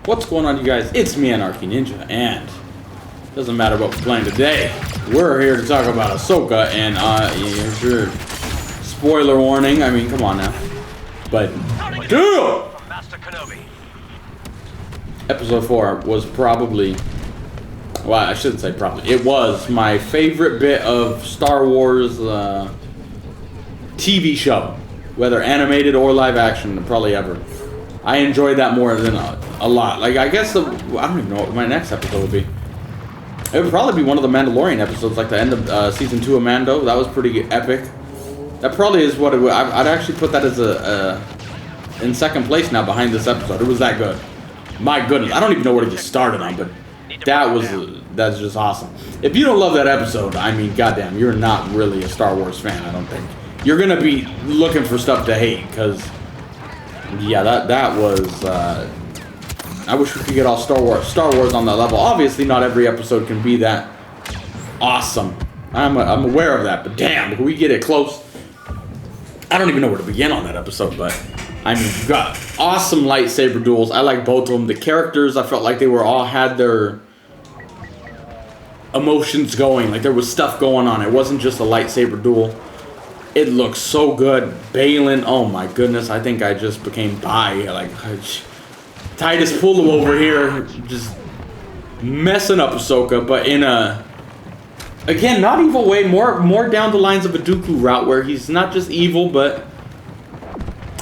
What's going on, you guys? It's me, AnarchYxNinja, and doesn't matter what we're playing today. We're here to talk about Ahsoka, and here's your spoiler warning. I mean, come on now. But, dude! Episode 4 was probably, well, I shouldn't say probably. It was my favorite bit of Star Wars TV show, whether animated or live action, probably ever. I enjoyed that more than a lot. Like, I guess I don't even know what my next episode would be. It would probably be one of the Mandalorian episodes, like the end of season 2 of Mando. That was pretty epic. That probably is what it would. I'd actually put that as in second place now behind this episode. It was that good. My goodness, I don't even know where to get started on, but that's just awesome. If you don't love that episode, I mean, goddamn, you're not really a Star Wars fan. I don't think you're gonna be looking for stuff to hate, because yeah, that was. I wish we could get all Star Wars on that level. Obviously, not every episode can be that awesome. I'm aware of that, but damn, can we get it close? I don't even know where to begin on that episode, but I mean, you got awesome lightsaber duels. I like both of them. The characters, I felt like they were all had their emotions going. Like there was stuff going on. It wasn't just a lightsaber duel. It looks so good. Balin, oh my goodness, I think I just became bi. Like Titus Pulu over here, just messing up Ahsoka, but in a, again, not evil way, more down the lines of a Dooku route, where he's not just evil, but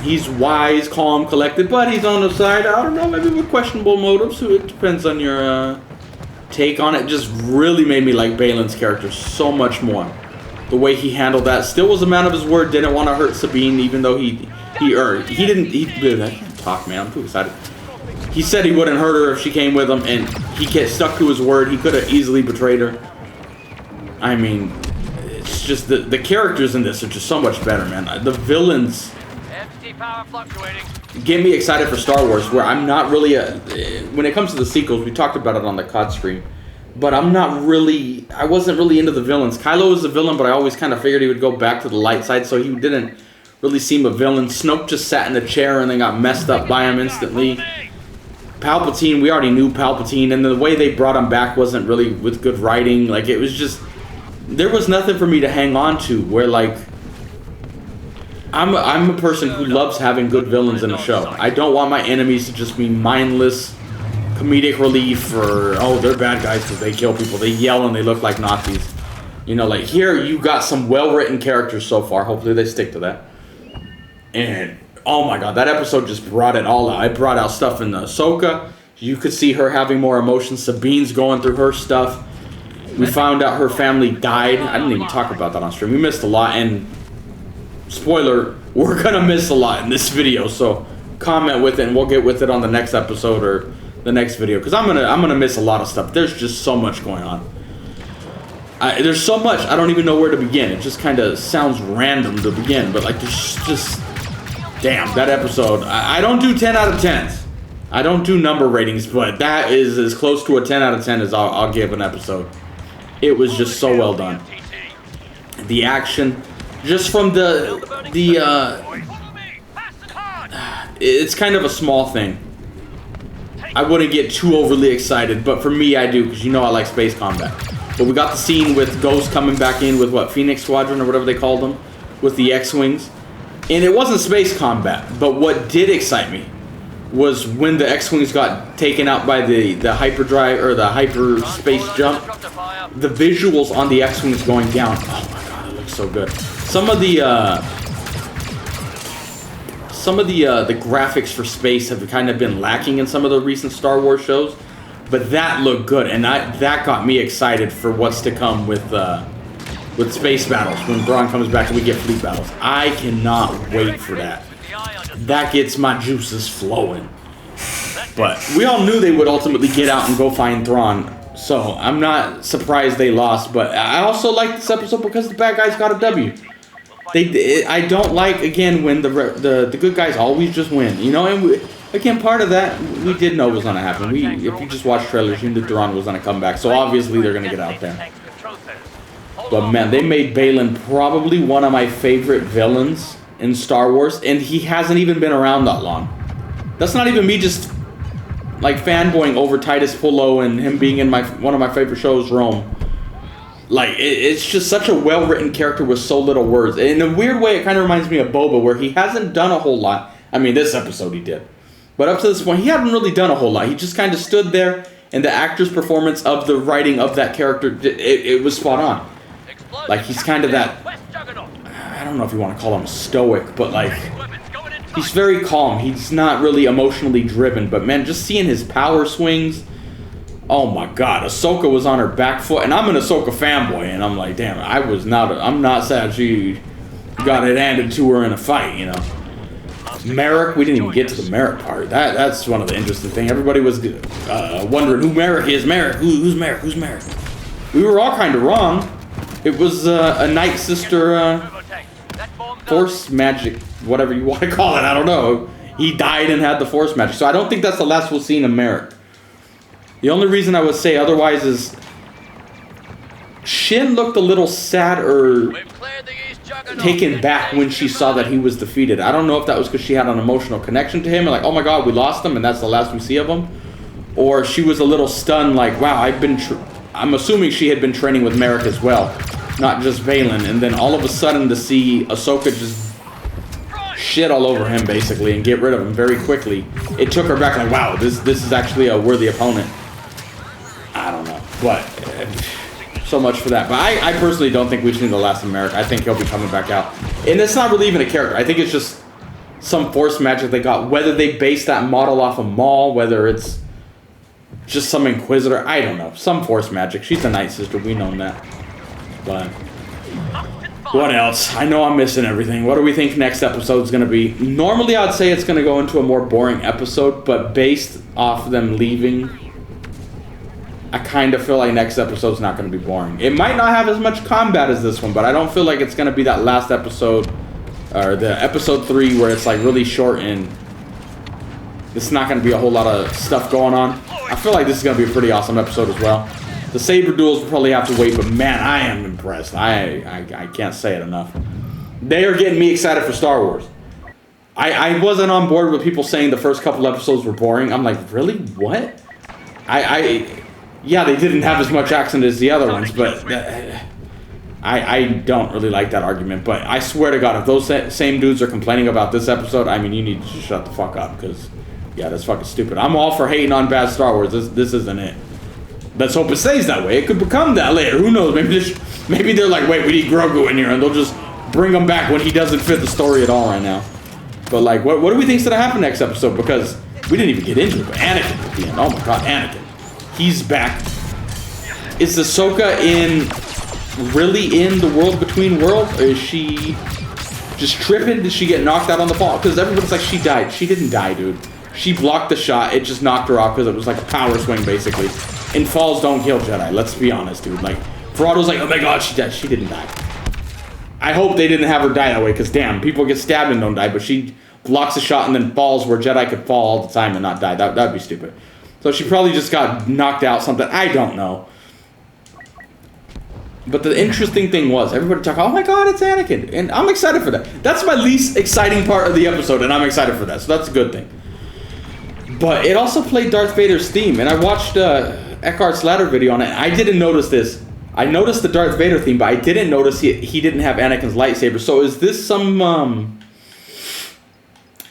he's wise, calm, collected, but he's on the side, I don't know, maybe with questionable motives, so it depends on your take on it. Just really made me like Balin's character so much more. The way he handled that, still was a man of his word, didn't want to hurt Sabine, even though he I can't talk, man, I'm too excited. He said he wouldn't hurt her if she came with him, and he stuck to his word. He could have easily betrayed her. I mean, it's just the characters in this are just so much better, man. The villains get me excited for Star Wars, where I'm not really when it comes to the sequels, we talked about it on the COD stream, but I wasn't really into the villains. Kylo was a villain, but I always kind of figured he would go back to the light side, so he didn't really seem a villain. Snoke just sat in the chair and then got messed up by him instantly. Palpatine, we already knew Palpatine, and the way they brought him back wasn't really with good writing. Like, it was just, there was nothing for me to hang on to, where, like, I'm a person who loves having good villains in a show. I don't want my enemies to just be mindless comedic relief, or, oh, they're bad guys because they kill people. They yell and they look like Nazis. You know, like, here you got some well-written characters so far. Hopefully they stick to that. And oh my god, that episode just brought it all out. It brought out stuff in the Ahsoka. You could see her having more emotions. Sabine's going through her stuff. We found out her family died. I didn't even talk about that on stream. We missed a lot, and spoiler, we're gonna miss a lot in this video. So comment with it, and we'll get with it on the next episode or the next video, because I'm gonna miss a lot of stuff. There's just so much going on. There's so much I don't even know where to begin. It just kind of sounds random to begin, but like there's just. Damn, that episode. I don't do 10 out of 10s. I don't do number ratings, but that is as close to a 10 out of 10 as I'll give an episode. It was just so well done. The action, just from it's kind of a small thing. I wouldn't get too overly excited, but for me, I do, because you know I like space combat. But we got the scene with Ghost coming back in with, what, Phoenix Squadron or whatever they called them, with the X-Wings. And it wasn't space combat, but what did excite me was when the X-Wings got taken out by the hyperdrive, or the hyperspace jump. The visuals on the X-Wings going down, oh my god, it looks so good. Some of the graphics for space have kind of been lacking in some of the recent Star Wars shows, but that looked good, and that got me excited for what's to come with space battles, when Thrawn comes back and we get fleet battles. I cannot wait for that. That gets my juices flowing. But we all knew they would ultimately get out and go find Thrawn, so I'm not surprised they lost. But I also like this episode because the bad guys got a W. I don't like, again, when the good guys always just win, you know. And again, part of that we did know was gonna happen. If you just watch trailers, you knew Thrawn was gonna come back. So obviously they're gonna get out there. But man, they made Balin probably one of my favorite villains in Star Wars, and he hasn't even been around that long. That's not even me just like fanboying over Titus Pullo and him being in one of my favorite shows, Rome. Like, it's just such a well-written character with so little words. In a weird way, it kind of reminds me of Boba, where he hasn't done a whole lot. I mean, this episode he did. But up to this point, he hadn't really done a whole lot. He just kind of stood there, and the actor's performance of the writing of that character, it was spot on. Like, he's kind of that, I don't know if you want to call him stoic, but like, he's very calm. He's not really emotionally driven. But man, just seeing his power swings, oh my god, Ahsoka was on her back foot, and I'm an Ahsoka fanboy, and I'm like, damn, I'm not sad she got it handed to her in a fight, you know. Marrok, we didn't even get to the Marrok part. That's one of the interesting things. Everybody was wondering who Marrok is. Marrok, who's Marrok? Who's Marrok? We were all kind of wrong. It was a Night Sister Force magic, whatever you want to call it. I don't know. He died and had the Force magic, so I don't think that's the last we'll see in Marrok. The only reason I would say otherwise is Shin looked a little sad or taken back when she saw that he was defeated. I don't know if that was because she had an emotional connection to him and like, oh my god, we lost him and that's the last we see of him. Or she was a little stunned like, wow, I'm assuming she had been training with Marrok as well, not just Balin. And then all of a sudden to see Ahsoka just shit all over him basically and get rid of him very quickly, it took her back like, wow, this is actually a worthy opponent. I don't know, but so much for that. But I personally don't think we've seen the last of Marrok. I think he'll be coming back out, and it's not really even a character. I think it's just some Force magic they got. Whether they base that model off of Maul, whether it's just some Inquisitor, I don't know. Some Force magic. She's the Night Sister. We know that. But what else? I know I'm missing everything. What do we think next episode is going to be? Normally, I'd say it's going to go into a more boring episode, but based off them leaving, I kind of feel like next episode's not going to be boring. It might not have as much combat as this one, but I don't feel like it's going to be that last episode, or the episode 3 where it's like really short and it's not going to be a whole lot of stuff going on. I feel like this is going to be a pretty awesome episode as well. The saber duels will probably have to wait, but man, I am impressed. I can't say it enough. They are getting me excited for Star Wars. I wasn't on board with people saying the first couple episodes were boring. I'm like, really? What? Yeah, they didn't have as much accent as the other ones, but I don't really like that argument. But I swear to God, if those same dudes are complaining about this episode, I mean, you need to just shut the fuck up, because, yeah, that's fucking stupid. I'm all for hating on bad Star Wars. This isn't it. Let's hope it stays that way. It could become that later. Who knows? Maybe they're like, wait, we need Grogu in here, and they'll just bring him back when he doesn't fit the story at all right now. But, like, what do we think's going to happen next episode? Because we didn't even get into it, but Anakin at the end. Oh, my God, Anakin. He's back. Is Ahsoka really in the world between worlds? Or is she just tripping? Did she get knocked out on the fall? Because everybody's like, she died. She didn't die, dude. She blocked the shot. It just knocked her off because it was like a power swing, basically. And falls don't kill Jedi. Let's be honest, dude. Like, Ferrado's like, oh my god, she died. She didn't die. I hope they didn't have her die that way, because damn, people get stabbed and don't die, but she blocks a shot and then falls where Jedi could fall all the time and not die. That'd be stupid. So she probably just got knocked out, something. I don't know. But the interesting thing was, everybody talking, oh my god, it's Anakin. And I'm excited for that. That's my least exciting part of the episode, and I'm excited for that. So that's a good thing. But it also played Darth Vader's theme. And I watched Eckhart's Ladder video on it. I didn't notice this. I noticed the Darth Vader theme, but I didn't notice he didn't have Anakin's lightsaber. So is this some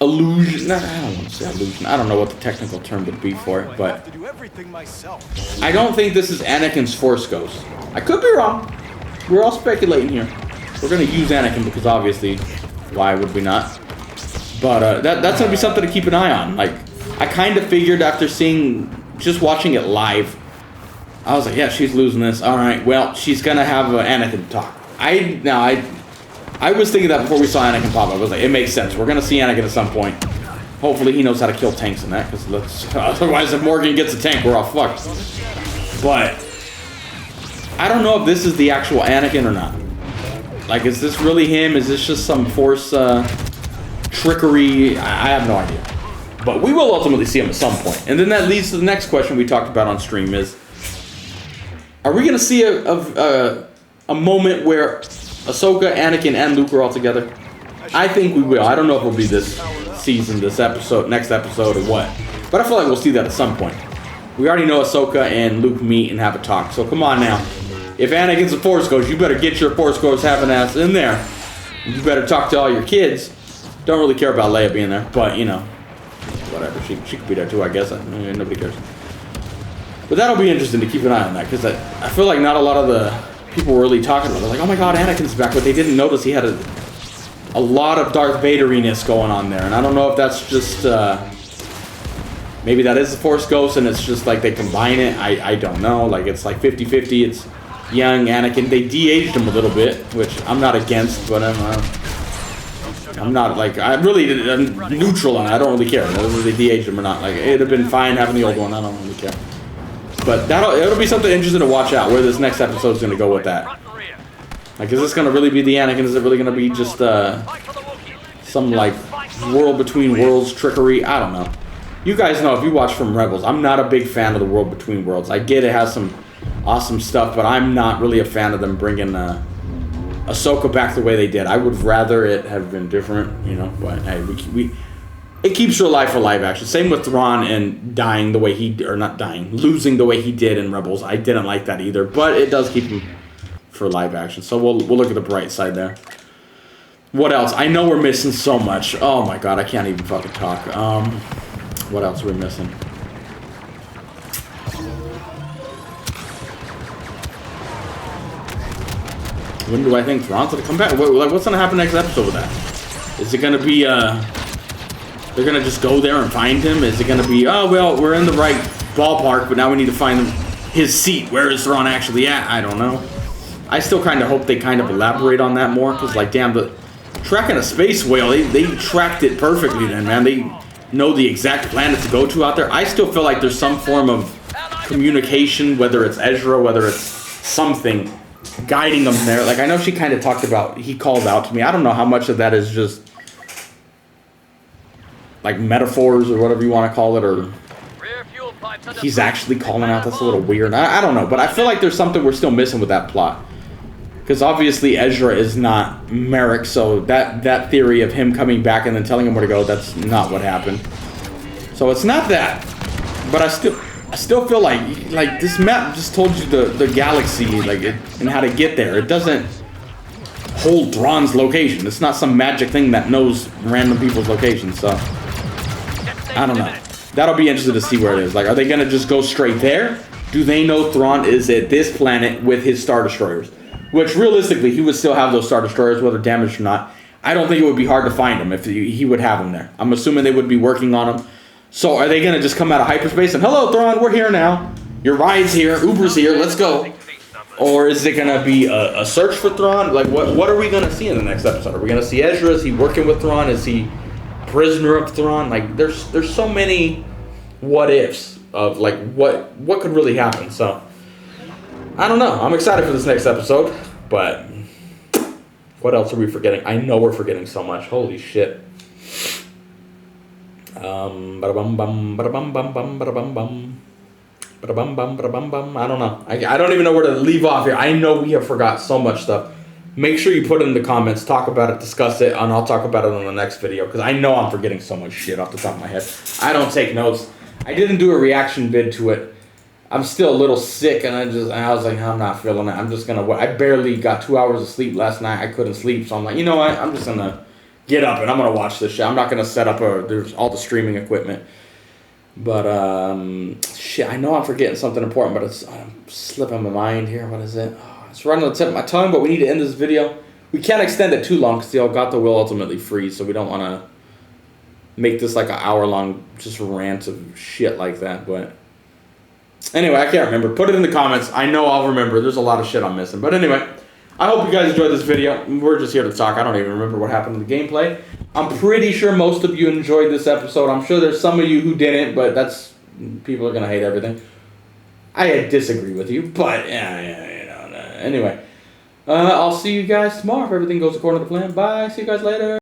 illusion? I don't want to say illusion. I don't know what the technical term would be for it, but I don't think this is Anakin's Force Ghost. I could be wrong. We're all speculating here. We're going to use Anakin because obviously, why would we not? But that's going to be something to keep an eye on. Like, I kind of figured after just watching it live, I was like, yeah, she's losing this. All right, well, she's going to have Anakin talk. I was thinking that before we saw Anakin pop up. I was like, it makes sense. We're going to see Anakin at some point. Hopefully he knows how to kill tanks in that, because otherwise if Morgan gets a tank, we're all fucked. But I don't know if this is the actual Anakin or not. Like, is this really him? Is this just some Force trickery? I have no idea. But we will ultimately see him at some point. And then that leads to the next question we talked about on stream is, are we going to see a moment where Ahsoka, Anakin, and Luke are all together? I think we will. I don't know if it'll be this season, this episode, next episode, or what. But I feel like we'll see that at some point. We already know Ahsoka and Luke meet and have a talk, so come on now. If Anakin's a Force Ghost, you better get your Force Ghost having ass in there. You better talk to all your kids. Don't really care about Leia being there, but you know, whatever. She could be there too, I guess. Nobody cares. But that'll be interesting to keep an eye on that, because I feel like not a lot of the people were really talking about it. They're like, oh my god, Anakin's back, but they didn't notice he had a lot of Darth Vader-iness going on there. And I don't know if that's just, maybe that is the Force Ghost and it's just like they combine it. I don't know. Like it's like 50-50. It's young Anakin. They de-aged him a little bit, which I'm not against, but I'm not like, I'm neutral on it. I don't really care whether they de-aged him or not. Like it'd have been fine having the old one. I don't really care. But it'll be something interesting to watch out where this next episode is going to go with that. Like, is this going to really be the Anakin? Is it really going to be just some like world between worlds trickery? I don't know. You guys know if you watch from Rebels, I'm not a big fan of the world between worlds. I get it has some awesome stuff, but I'm not really a fan of them bringing Ahsoka back the way they did. I would rather it have been different, you know. But hey, it keeps her alive for live action. Same with Thrawn and dying the way losing the way he did in Rebels. I didn't like that either, but it does keep him for live action. So we'll look at the bright side there. What else? I know we're missing so much. Oh my god, I can't even fucking talk. What else are we missing? When do I think Thrawn's gonna come back? What's gonna happen next episode with that? Is it gonna be they're gonna just go there and find him? Is it gonna be, oh well, we're in the right ballpark, but now we need to find his seat? Where is Thrawn actually at? I don't know. I still kind of hope they kind of elaborate on that more, because like, damn, the tracking a space whale, they tracked it perfectly then, man. They know the exact planet to go to out there. I still feel like there's some form of communication, whether it's Ezra, whether it's something guiding them there. Like, I know she kind of talked about, he called out to me. I don't know how much of that is just like metaphors or whatever you want to call it, or he's actually calling out. That's a little weird. I don't know, but I feel like there's something we're still missing with that plot. Because obviously Ezra is not Marrok, so that theory of him coming back and then telling him where to go, that's not what happened. So it's not that. But I still feel like this map just told you the galaxy, like and how to get there. It doesn't hold Thrawn's location. It's not some magic thing that knows random people's locations. So I don't know. That'll be interesting to see where it is. Like, are they gonna just go straight there? Do they know Thrawn is at this planet with his Star Destroyers? Which realistically, he would still have those Star Destroyers, whether damaged or not. I don't think it would be hard to find them if he would have them there. I'm assuming they would be working on them. So are they gonna just come out of hyperspace and, hello Thrawn, we're here now. Your ride's here, Uber's here, let's go. Or is it gonna be a search for Thrawn? Like, what are we gonna see in the next episode? Are we gonna see Ezra? Is he working with Thrawn? Is he prisoner of Thrawn? Like, there's so many what ifs of like what could really happen. So I don't know. I'm excited for this next episode, but what else are we forgetting? I know we're forgetting so much. Holy shit. Ba-da-bum bum, ba-da-bum bum bum, ba-da-bum bum. Ba-da-bum bum, ba-da-bum bum. I don't know. I don't even know where to leave off here. I know we have forgot so much stuff. Make sure you put it in the comments, talk about it, discuss it, and I'll talk about it on the next video, because I know I'm forgetting so much shit off the top of my head. I don't take notes. I didn't do a reaction vid to it. I'm still a little sick, and I was like, I'm not feeling it. I'm just gonna. I barely got 2 hours of sleep last night. I couldn't sleep, so I'm like, you know what? I'm just gonna get up and I'm gonna watch this shit. I'm not gonna set up there's all the streaming equipment. But shit, I know I'm forgetting something important, but it's slipping my mind here. What is it? Oh, it's right on the tip of my tongue, but we need to end this video. We can't extend it too long because the Elgato will ultimately freeze, so we don't want to make this like an hour-long just rant of shit like that. But anyway, I can't remember. Put it in the comments. I know I'll remember. There's a lot of shit I'm missing. But anyway, I hope you guys enjoyed this video. We're just here to talk. I don't even remember what happened in the gameplay. I'm pretty sure most of you enjoyed this episode. I'm sure there's some of you who didn't, but people are going to hate everything. I disagree with you, but anyway. I'll see you guys tomorrow if everything goes according to plan. Bye. See you guys later.